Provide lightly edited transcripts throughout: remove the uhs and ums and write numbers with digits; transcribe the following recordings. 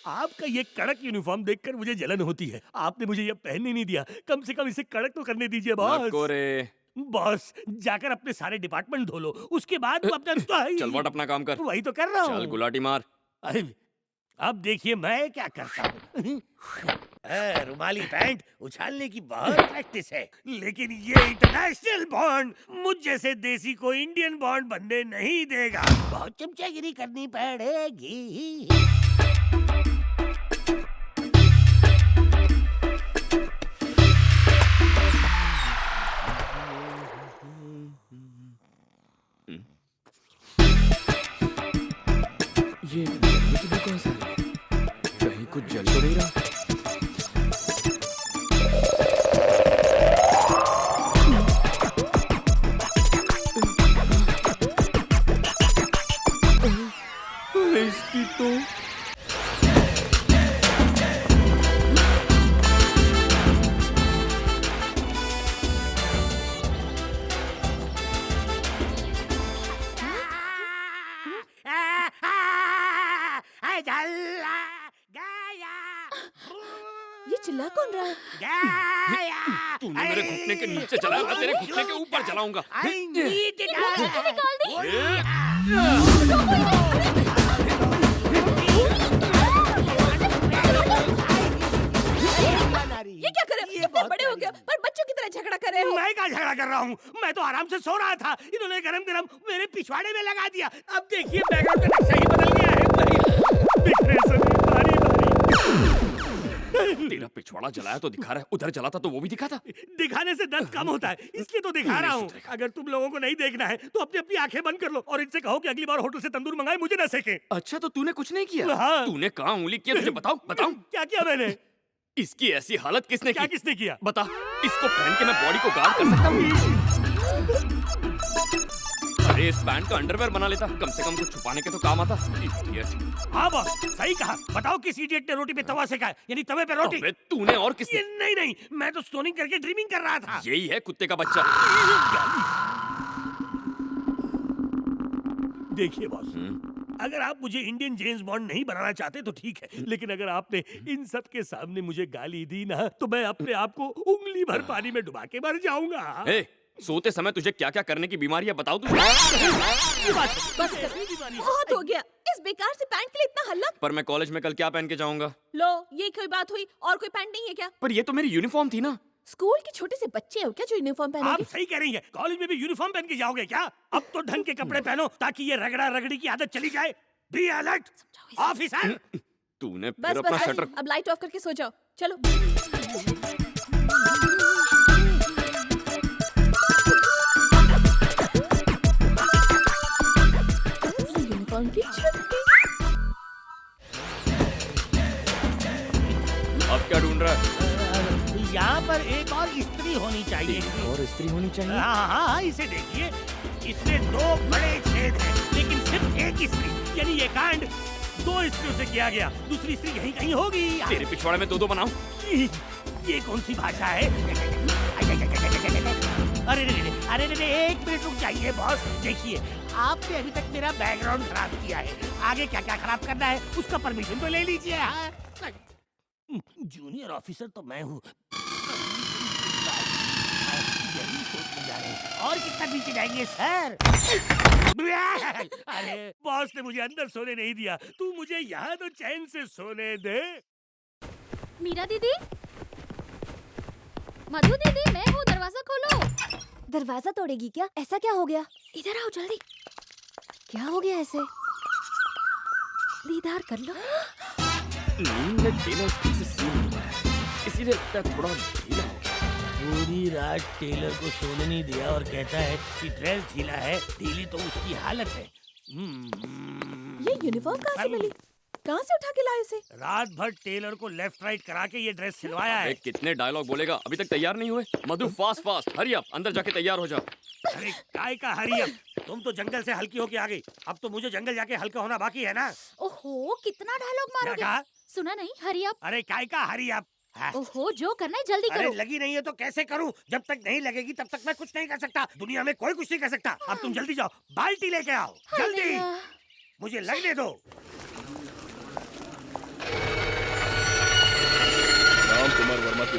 आपका ये कड़क यूनिफॉर्म देखकर मुझे जलन होती है। आपने मुझे ये पहनने नहीं दिया, कम से कम इसे कड़क तो करने दीजिए बॉस। नको रे। बॉस, जाकर अपने सारे डिपार्टमेंट धो लो, उसके बाद वो अपना चल वट अपना काम कर। वही तो कर रहा हूँ। चल गुलाटी मार। अरे अब देखिए मैं क्या करता हूँ। रुमाली पैंट उछालने की बहुत प्रैक्टिस है, लेकिन ये इंटरनेशनल बॉन्ड मुझ जैसे देसी को इंडियन बॉन्ड बनने नहीं देगा। बहुत चमचागिरी करनी पड़ेगी। ये जलने की दुकान से आ रही है। कहीं कुछ जल तो नहीं रहा। इसकी तो ये चिल्ला कौन रहा है? तूने मेरे घुटने के नीचे चलाया, मैं तेरे घुटने के ऊपर चलाऊंगा। निकाल दी। ये क्या कर रहे हो? इतने बड़े हो गए पर बच्चों की तरह झगड़ा कर रहे हो। मैं क्या झगड़ा कर रहा हूँ? मैं तो आराम से सो रहा था, इन्होंने गरम गरम मेरे पिछवाड़े में लगा दिया। अब देखिए बैकग्राउंड का नक्शा ही बदल गया है। बिखरे सभी बारी बारी। तेरा पिछवाड़ा जलाया तो दिखा रहा है, उधर जला था तो वो भी दिखा था। दिखाने से दर्द कम होता है, इसलिए तो दिखा रहा हूँ। अगर तुम लोगों को नहीं देखना है तो अपनी अपनी आंखें बंद कर लो और इनसे कहो कि अगली बार होटल से तंदूर मंगाए, मुझे न सेके। अच्छा तो तूने कुछ नहीं किया? हाँ। तूने कहाँ उंगली किया? तुझे बताओ बताओ। क्या किया मैंने? इसकी ऐसी हालत किसने क्या की? किसने किया? बता, इसको पहन के मैं बॉडी को गार्ड कर सकता हूँ? अरे इस पैंट का अंडरवेयर बना लेता, कम से कम कुछ छुपाने के तो काम आता। Idiot। हाँ बॉस, सही कहा। बताओ किस इडियट ने रोटी पे तवा सेका है, यानी तवे पे रोटी। अबे तूने और किसने? ये नहीं, मैं तो स्टोनिंग करके ड्रीमिंग कर रहा था। यही है कुत्ते का बच्चा। देखिए बॉस, अगर आप मुझे इंडियन जेम्स बॉन्ड नहीं बनाना चाहते तो ठीक है, लेकिन अगर आपने इन सब के सामने मुझे गाली दी ना, तो मैं अपने आप को उंगली भर पानी में डुबा के मर जाऊंगा। ए, सोते समय तुझे क्या क्या करने की बीमारी है बताओ तुझे। बस कर, बहुत हो गया। इस बेकार से पैंट के लिए इतना हल्ला। पर मैं कॉलेज में कल क्या पहन के जाऊंगा? लो, ये कोई बात हुई? और कोई पैंट नहीं है क्या? पर ये तो मेरी यूनिफॉर्म थी ना। स्कूल के छोटे से बच्चे हो क्या जो यूनिफॉर्म आप पहनोगे? सही कह रही है, कॉलेज में भी यूनिफॉर्म पहन के जाओगे क्या? अब तो ढंग के कपड़े पहनो ताकि ये रगड़ा रगड़ी की आदत चली जाए। Be alert officer. तूने बस फिर अपना बस शटर। अब लाइट ऑफ करके सो जाओ। चलो। यूनिफॉर्म की छुट्टी। अब क्या ढूंढ रहा है? यहाँ पर एक और स्त्री होनी चाहिए। और स्त्री होनी चाहिए। हाँ, इसे देखिए, इसमें 2 बड़े छेद हैं, लेकिन सिर्फ एक स्त्री, यानी ये कांड 2 स्त्रियों से किया गया। दूसरी स्त्री यहीं कहीं होगी। तेरे पिछवाड़े में 2-2 बनाऊं? ये कौन सी भाषा है? अरे रे, 1 मिनट रुक जाइए बॉस। देखिए, आपने अभी तक मेरा बैकग्राउंड खराब किया है, आगे क्या क्या खराब करना है उसका परमिशन तो ले लीजिए। हाँ? जूनियर ऑफिसर तो मैं हूँ। यही सोचने जा रहे हैं। और कितना नीचे जाएंगे सर? अरे बॉस ने मुझे अंदर सोने नहीं दिया, तू मुझे यहाँ तो चैन से सोने दे। मीरा दीदी, मधु दीदी, मैं हूँ, दरवाजा खोलो। दरवाजा तोड़ेगी क्या? ऐसा क्या हो गया? इधर आओ जल्दी। क्या हो गया ऐसे? दीदार कर लो। नींद में टेलर ठीक से सो नहीं पाया, इसीलिए लगता है थोड़ा ढीला हो गया। पूरी रात टेलर को सोने नहीं दिया और कहता है कि ड्रेस ढीला है। ढीली तो उसकी हालत है। ये यूनिफॉर्म कहाँ से मिली? कहाँ से उठा के लाए उसे? रात भर टेलर को लेफ्ट राइट करा के ये ड्रेस सिलवाया है। कितने डायलॉग बोलेगा, अभी तक तैयार नहीं हुए? मधु फास्ट हरी अप, अंदर जाके तैयार हो जाओ। अरे काय का हरी अब, तुम तो जंगल से हल्की होके आ गई, अब तो मुझे जंगल जाके हल्का होना बाकी है ना। ओहो, कितना डायलॉग क्या मारोगे? कहा? सुना नहीं? Hurry up. अरे काय का हरी अब। ओहो, जो करना है जल्दी अरे करो। लगी नहीं है तो कैसे करूं? जब तक नहीं लगेगी तब तक मैं कुछ नहीं कर सकता। दुनिया में कोई कुछ नहीं कर सकता। अब तुम जल्दी जाओ, बाल्टी लेके आओ, जल्दी। मुझे लगने दो।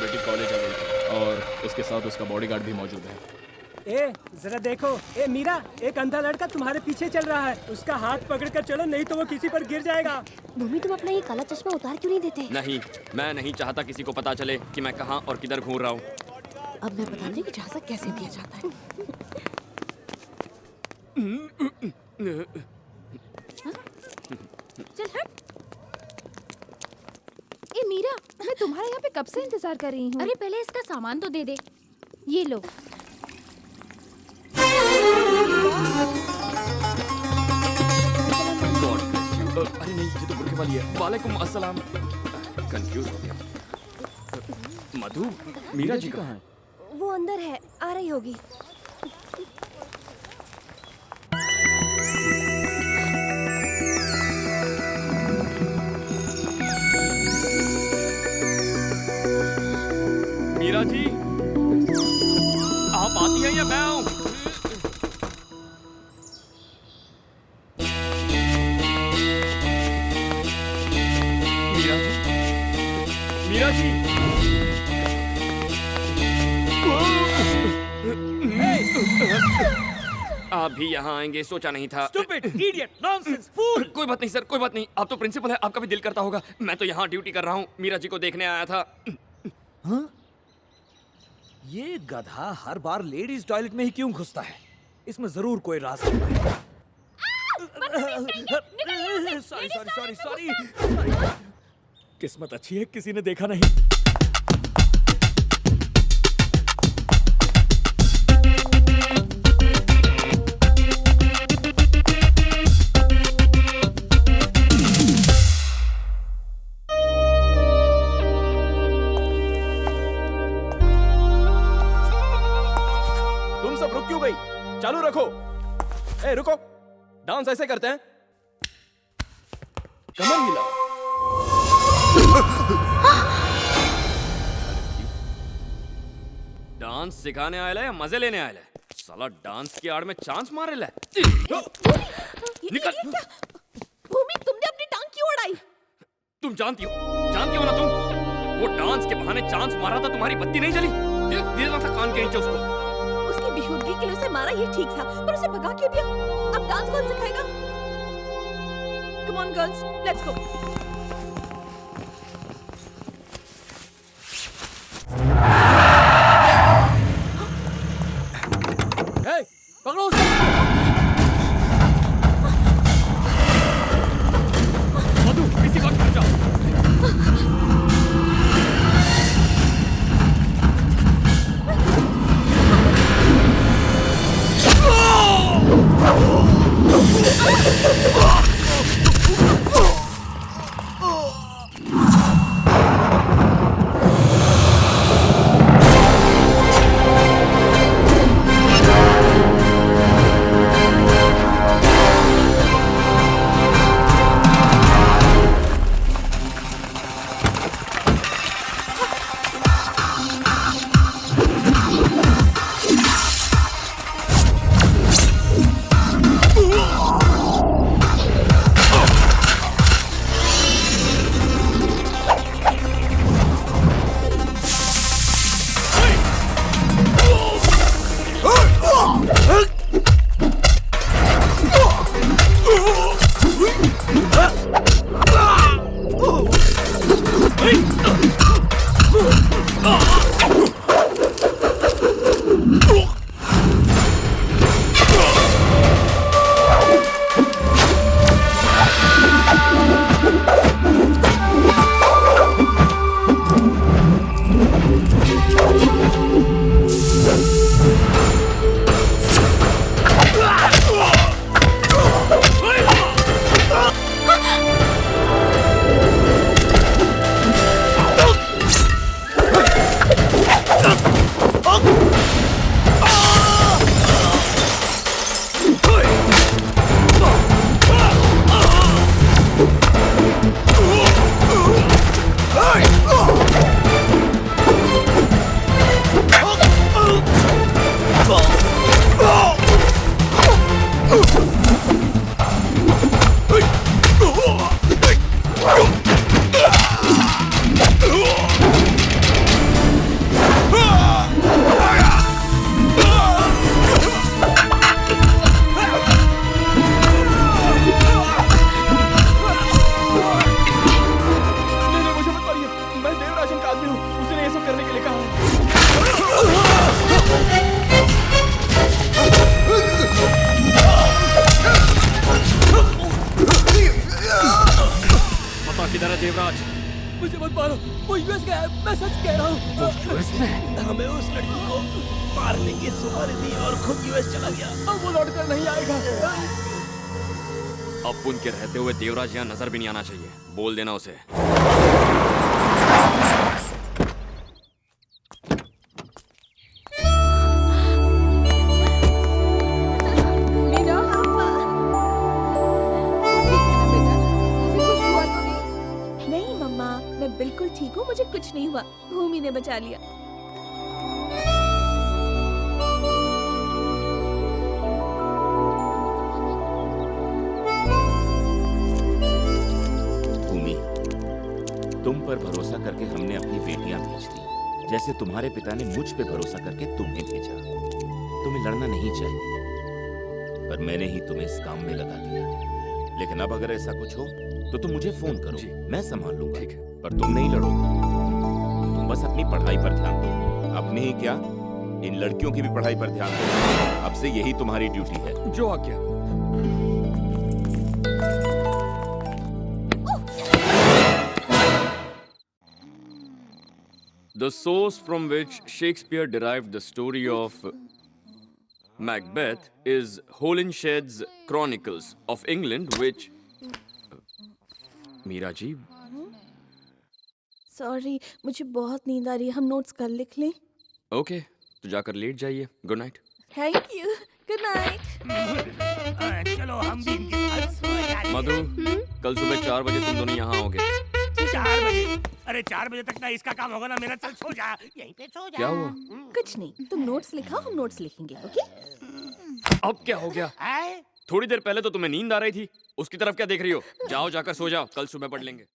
बेटी कॉलेज आ गई थी और उसके साथ उसका बॉडीगार्ड भी मौजूद है। ए जरा देखो, ए मीरा, एक अंधा लड़का तुम्हारे पीछे चल रहा है। उसका हाथ पकड़कर चलो, नहीं तो वो किसी पर गिर जाएगा। भूमि, तुम अपना ये काला चश्मा उतार क्यों नहीं देते? नहीं, मैं नहीं चाहता किसी को पता चले कि मैं कहाँ और किधर घूम रहा हूँ। अब मैं बताती हूँ कि झांसा कैसे दिया जाता है। चल हट। ए मीरा, मैं तुम्हारे यहाँ पे कब से इंतजार कर रही हूँ। अरे पहले इसका सामान तो दे दे। ये लो। God bless you। अरे नहीं, ये तो बुरखे वाली है। वालेकुम अस्सलाम। कंफ्यूज हो गया। मधु, मीरा जी कहाँ है? वो अंदर है, आ रही होगी। मीरा जी, आप आती हैं या मैं आऊं? मीरा जी, मीरा जी। आप भी यहाँ आएंगे सोचा नहीं था। Stupid, idiot, nonsense, fool! कोई बात नहीं सर, कोई बात नहीं। आप तो प्रिंसिपल है, आपका भी दिल करता होगा। मैं तो यहाँ ड्यूटी कर रहा हूँ, मीरा जी को देखने आया था। हाँ? ये गधा हर बार लेडीज टॉयलेट में ही क्यों घुसता है? इसमें जरूर कोई राज होता है। Sorry sorry sorry sorry. किस्मत अच्छी है, किसी ने देखा नहीं। तुम सब रुक क्यों गई? चालू रखो। ए रुको, डांस ऐसे करते हैं। कमर हिला। डांस सिखाने आया या मजे लेने आया? साला डांस की आड़ में चांस मारे ले। निकल। भूमि, तुमने अपनी टांग क्यों उड़ाई? तुम जानती हो ना तुम? वो डांस के बहाने चांस मारा था, तुम्हारी बत्ती नहीं जली? देना था कान के नीचे उसको। उसकी बेहूदगी के लिए उसे मारा ये ठीक था, पर उसे भगा क्यों दिया? अब डांस कौन सिखाएगा? Come on girls, let's go. ए, पकड़ो उसको। मधु, इसी वक्त हट जाओ। देवराज। मुझे मत मारो, वो यूएस गया है, मैं सच कह रहा हूँ। वो यूएस में? हमें उस लड़की को मारने की सुपारी दी और खुद यूएस चला गया। अब वो लौट कर नहीं आएगा। अब उनके रहते हुए देवराज यहाँ नजर भी नहीं आना चाहिए। बोल देना उसे। मीरा, ठीक है ना बेटा? तुझे कुछ हुआ तो नहीं? नहीं मम्मा, मैं बिल्कुल ठीक हूँ, मुझे कुछ नहीं हुआ। भूमि ने बचा लिया। भूमि, तुम पर भरोसा करके हमने अपनी बेटियां भेज दी, जैसे तुम्हारे पिता ने मुझ पे भरोसा करके तुम्हें भेजा। तुम्हें लड़ना नहीं चाहिए, पर मैंने ही तुम्हें इस काम में लगा दिया। लेकिन अब अगर ऐसा कुछ हो तो तुम मुझे फोन करो, मैं संभाल लूंगा। ठीक है। पर तुम नहीं लड़ोगे, तुम बस अपनी पढ़ाई पर ध्यान दो। अपनी ही क्या, इन लड़कियों की भी पढ़ाई पर ध्यान दो। अब से यही तुम्हारी ड्यूटी है। जो आज्ञा। The source from which Shakespeare derived the story of Macbeth is Holinshed's Chronicles of England, which Meera ji, sorry, मुझे बहुत नींद आ रही है। हम नोट्स कल लिख लें? ओके, तो जाकर लेट जाइए। Good night. Thank you. Good night. चलो हम भी इनके साथ सो जाते हैं। मधु, कल सुबह 4 बजे तुम दोनों यहाँ आओगे। 4 बजे? अरे 4 बजे तक ना इसका काम होगा ना मेरा। चल सो जा, यहीं पे सो जा। क्या हुआ? कुछ नहीं, तुम नोट्स लिखाओ, हम नोट्स लिखेंगे। ओके? अब क्या हो गया? आए? थोड़ी देर पहले तो तुम्हें नींद आ रही थी, उसकी तरफ क्या देख रही हो? जाओ, जाकर सो जाओ, कल सुबह पढ़ लेंगे।